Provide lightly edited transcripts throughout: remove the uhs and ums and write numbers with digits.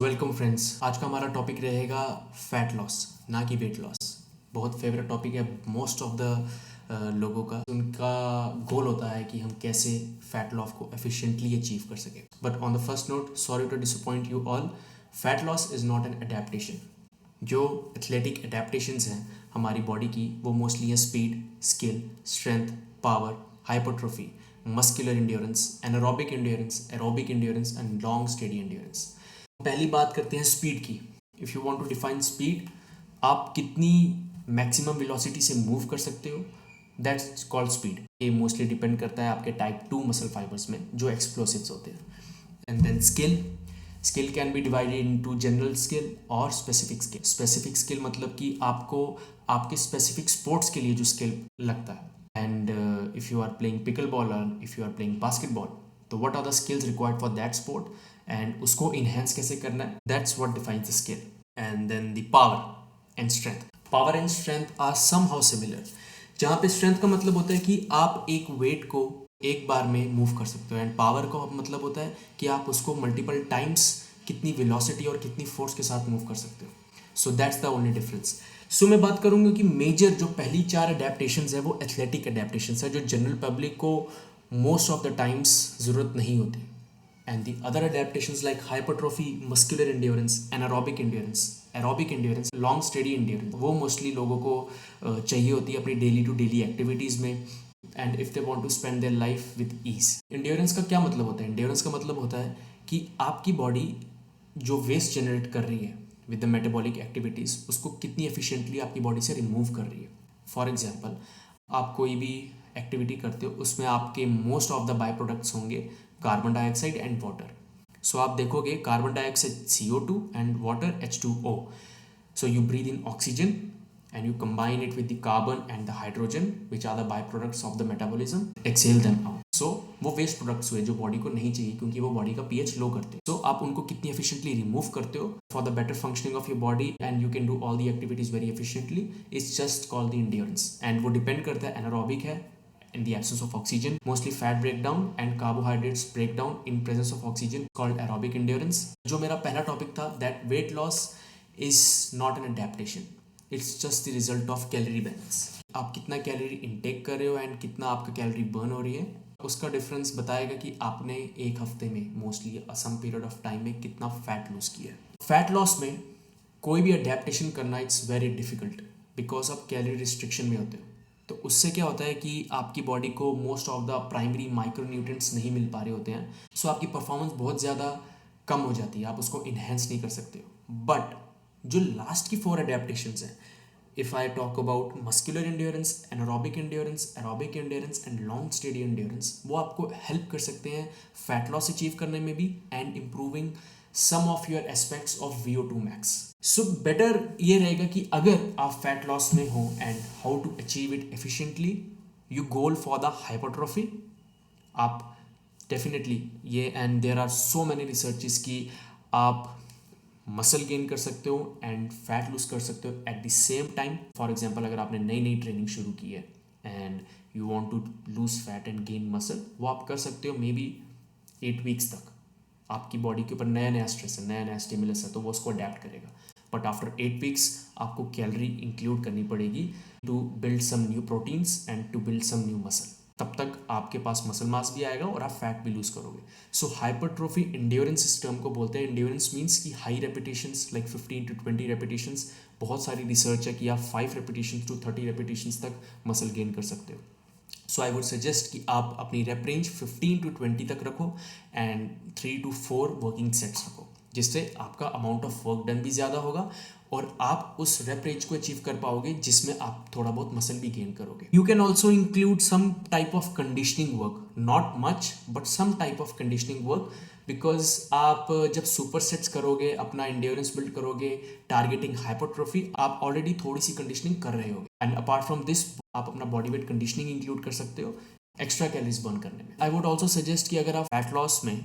Welcome friends. आज का हमारा टॉपिक रहेगा फैट लॉस, ना कि वेट लॉस। बहुत फेवरेट टॉपिक है मोस्ट ऑफ द लोगों का। उनका गोल होता है कि हम कैसे फैट लॉस को एफिशिएंटली अचीव कर सकें। But on the first note, sorry to disappoint you all, fat loss is not an adaptation. जो एथलेटिक अडेप्टेशंस हैं हमारी बॉडी की, वो मोस्टली है speed, skill, strength, power, hypertrophy, muscular endurance, aerobic endurance and long steady endurance. पहली बात करते हैं स्पीड की। If you want to define speed, आप कितनी मैक्सिमम वेलोसिटी से मूव कर सकते हो, दैट्स कॉल्ड स्पीड। ये मोस्टली डिपेंड करता है आपके टाइप 2 मसल फाइबर्स में जो एक्सप्लोसिव्स होते हैं। And then skill can be divided into general skill और स्पेसिफिक स्किल। स्पेसिफिक स्किल मतलब कि आपको आपके स्पेसिफिक स्पोर्ट्स के लिए जो स्किल लगता है। And if you are playing pickleball और if you are playing basketball, तो what are the skills required for that sport and उसको इन्हेंस कैसे करना है, that's what defines the skill. And then the power and strength are somehow similar. जहाँ पे strength का मतलब होता है कि आप एक वेट को एक बार में मूव कर सकते हो, एंड पावर का मतलब होता है कि आप उसको मल्टीपल टाइम्स कितनी वेलोसिटी और कितनी फोर्स के साथ मूव कर सकते हो। So that's the only difference. So मैं बात करूंगा कि मेजर जो पहली 4 अडेप्टेशंस है वो एथलेटिक अडेप्टेशंस है, जो जनरल पब्लिक को मोस्ट ऑफ द टाइम्स ज़रूरत नहीं होती। And the other adaptations like hypertrophy, muscular endurance, aerobic endurance, long steady endurance, वो mostly लोगों को चाहिए होती है अपनी डेली टू डेली एक्टिविटीज़ में, and if they want to spend their life with ease. Endurance का क्या मतलब होता है? इंड्योरेंस का मतलब होता है कि आपकी बॉडी जो वेस्ट जनरेट कर रही है विद द मेटाबॉलिक एक्टिविटीज़, उसको कितनी एफिशिएंटली आपकी बॉडी से रिमूव कर रही है। फॉर एग्जांपल, आप कोई भी एक्टिविटी करते हो, उसमें आपके most of the byproducts होंगे carbon dioxide and water. So आप देखोगे carbon dioxide CO2 and water H2O. So you breathe in oxygen and you combine it with the carbon and the hydrogen, which are the byproducts of the metabolism, exhale them out. So वो waste products हुए जो body को नहीं चाहिए, क्योंकि वो body का pH लो करते हैं। So आप उनको कितनी एफिशिएंटली रिमूव करते हो for the better functioning of your body and you can do all the activities very efficiently, it's just called the endurance. And वो डिपेंड करता है, एनारोबिक है in the absence of oxygen, mostly fat breakdown and carbohydrates breakdown in presence of oxygen, called aerobic endurance. जो मेरा पहला topic था, that weight loss is not an adaptation, it's just the result of calorie balance. आप कितना calorie intake कर रहे हो and कितना आपका कैलोरी बर्न हो रही है, उसका डिफरेंस बताएगा कि आपने एक हफ्ते में mostly some period of time में कितना फैट लूज किया है। फैट लॉस में कोई भी अडेप्टेशन करना इट्स वेरी डिफिकल्ट, बिकॉज आप कैलोरी रिस्ट्रिक्शन में होते हो। तो उससे क्या होता है कि आपकी बॉडी को most of the primary micronutrients नहीं मिल पा रहे होते हैं। सो आपकी परफॉर्मेंस बहुत ज़्यादा कम हो जाती है, आप उसको इन्हेंस नहीं कर सकते हो। बट जो लास्ट की 4 अडेप्टेशंस हैं, if I talk about muscular endurance, aerobic endurance and long steady endurance, वो आपको हेल्प कर सकते हैं फैट लॉस अचीव करने में भी and improving some of your aspects of VO2 max. So better ये रहेगा कि अगर आप फैट लॉस में हो and how to achieve it efficiently, you goal for the hypertrophy. आप डेफिनेटली ये, and there are so many researches कि आप मसल गेन कर सकते हो एंड फैट लूज कर सकते हो at the same time. For example, अगर आपने नई नई ट्रेनिंग शुरू की है and you want to lose fat and gain muscle, वो आप कर सकते हो मे बी 8 वीक्स तक। आपकी बॉडी के ऊपर नया नया स्ट्रेस है, नया नया स्टिमुलस है, तो वो उसको अडेप्ट करेगा। बट आफ्टर 8 वीक्स आपको कैलोरी इंक्लूड करनी पड़ेगी to build some new proteins and to build some new muscle. तब तक आपके पास मसल मास भी आएगा और आप फैट भी लूज करोगे। सो हाइपरट्रोफी इंड्योरेंस इस टर्म को बोलते हैं। इंड्योरेंस मीन्स कि high repetitions like 15 to 20 repetitions. बहुत सारी रिसर्च है कि आप 5 रेपिटेशंस to 30 रेपिटेशंस तक मसल गेन कर सकते हो। सो आई वुड सजेस्ट कि आप अपनी रेप रेंज 15 to 20 तक रखो एंड 3 to 4 वर्किंग सेट्स रखो, जिससे आपका अमाउंट ऑफ वर्क डन भी ज़्यादा होगा और आप उस रेप रेंज को अचीव कर पाओगे जिसमें आप थोड़ा बहुत मसल भी गेन करोगे। You can also include some type of conditioning work, not much but some type of conditioning work, because आप जब सुपर सेट्स करोगे, अपना इंड्योरेंस बिल्ड करोगे टारगेटिंग हाइपरट्रोफी, आप ऑलरेडी थोड़ी सी कंडीशनिंग कर रहे होगे। एंड अपार्ट फ्रॉम दिस, आप अपना बॉडी वेट कंडीशनिंग इंक्लूड कर सकते हो एक्स्ट्रा कैलोरीज बर्न करने में। आई वुड ऑल्सो सजेस्ट कि अगर आप फैट लॉस में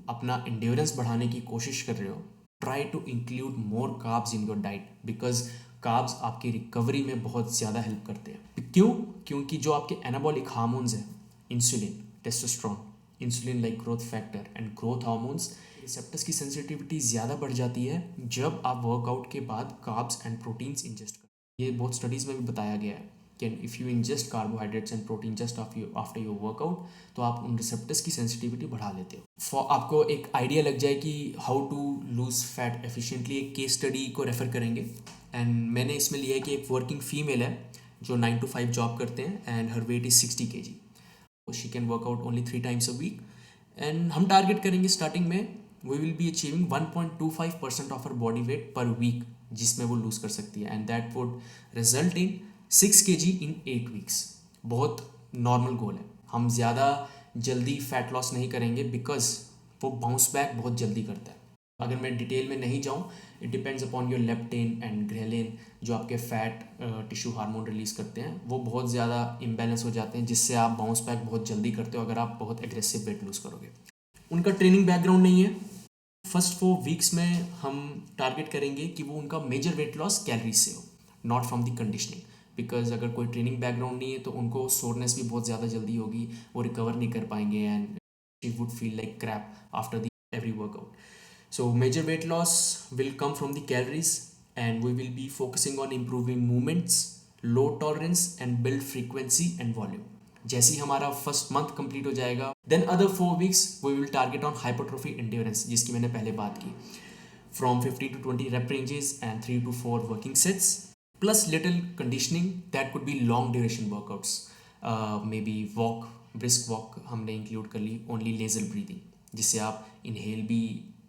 अपना इंड्योरेंस बढ़ाने की कोशिश कर रहे हो, try to include more carbs in your diet, because carbs आपकी रिकवरी में बहुत ज़्यादा हेल्प करते हैं। क्यों? क्योंकि जो आपके एनाबॉलिक हार्मोन्स हैं, insulin, testosterone, insulin like growth factor and growth hormones, receptors की सेंसिटिविटी ज़्यादा बढ़ जाती है जब आप वर्कआउट के बाद कार्ब्स एंड प्रोटीन्स इंजेस्ट करते हैं। ये बहुत स्टडीज़ में भी बताया गया है कि if you ingest carbohydrates and protein just after your workout, तो आप उन रिसेप्टर्स की सेंसिटिविटी बढ़ा लेते हो। आपको एक आइडिया लग जाए कि how to lose fat efficiently, एक केस स्टडी को रेफ़र करेंगे। एंड मैंने इसमें लिया है कि एक वर्किंग फीमेल है जो 9 to 5 जॉब करते हैं and her weight is 60 kg। She can work out only 3 times a week। And हम टारगेट करेंगे स्टार्टिंग में we will be achieving 1.25% of her body weight per week, जिसमें वो लूज़ कर सकती है। And that would result in 6 kg in 8 weeks। बहुत नॉर्मल गोल है। हम ज़्यादा जल्दी फैट लॉस नहीं करेंगे बिकॉज वो बाउंस बैक बहुत जल्दी करता है। अगर मैं डिटेल में नहीं जाऊँ, it depends upon your लेप्टेन and ghrelin, जो आपके फैट टिश्यू हार्मोन रिलीज़ करते हैं, वो बहुत ज़्यादा इम्बैलेंस हो जाते हैं, जिससे आप बाउंस बैक बहुत जल्दी करते हो अगर आप बहुत एग्रेसिव वेट लूज़ करोगे। उनका ट्रेनिंग बैकग्राउंड नहीं है। फर्स्ट 4 weeks में हम टारगेट करेंगे कि वो उनका मेजर वेट लॉस कैलोरीज से हो, not from the conditioning. Because अगर कोई ट्रेनिंग बैकग्राउंड नहीं है तो उनको सोरनेस भी बहुत ज़्यादा जल्दी होगी, वो रिकवर नहीं कर पाएंगे and she would feel like crap after the every workout. So major weight loss will come from the calories, and we will be focusing on improving movements, low tolerance and build frequency and volume. जैसे ही हमारा first month complete हो जाएगा, then other 4 weeks we will target on hypertrophy endurance, जिसकी मैंने पहले बात की, from 15 to 20 rep ranges and 3 to 4 working sets plus little conditioning that could be long duration workouts. Maybe walk, brisk walk हमने include कर ली, only nasal breathing, जिससे आप inhale भी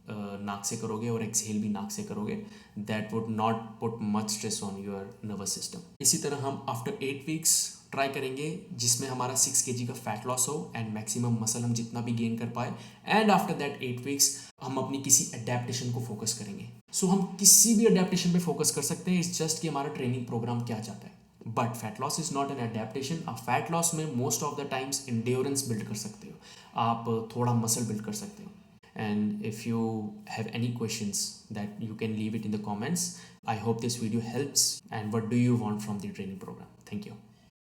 नाक से करोगे और एक्सहेल भी नाक से करोगे। That would not put much stress on your nervous system. इसी तरह हम आफ्टर 8 weeks ट्राई करेंगे जिसमें हमारा 6 kg का फैट लॉस हो एंड मैक्सिमम मसल हम जितना भी गेन कर पाए। एंड आफ्टर दैट 8 weeks हम अपनी किसी अडेप्टेशन को फोकस करेंगे। सो हम किसी भी अडेप्टेशन पे फोकस कर सकते हैं, इट्स जस्ट कि हमारा ट्रेनिंग प्रोग्राम क्या चाहता है। But fat loss is not an adaptation. आप फैट लॉस में most of the times endurance build कर सकते हो, आप थोड़ा मसल बिल्ड कर सकते हो। And if you have any questions, that you can leave it in the comments. I hope this video helps. And what do you want from the training program? Thank you.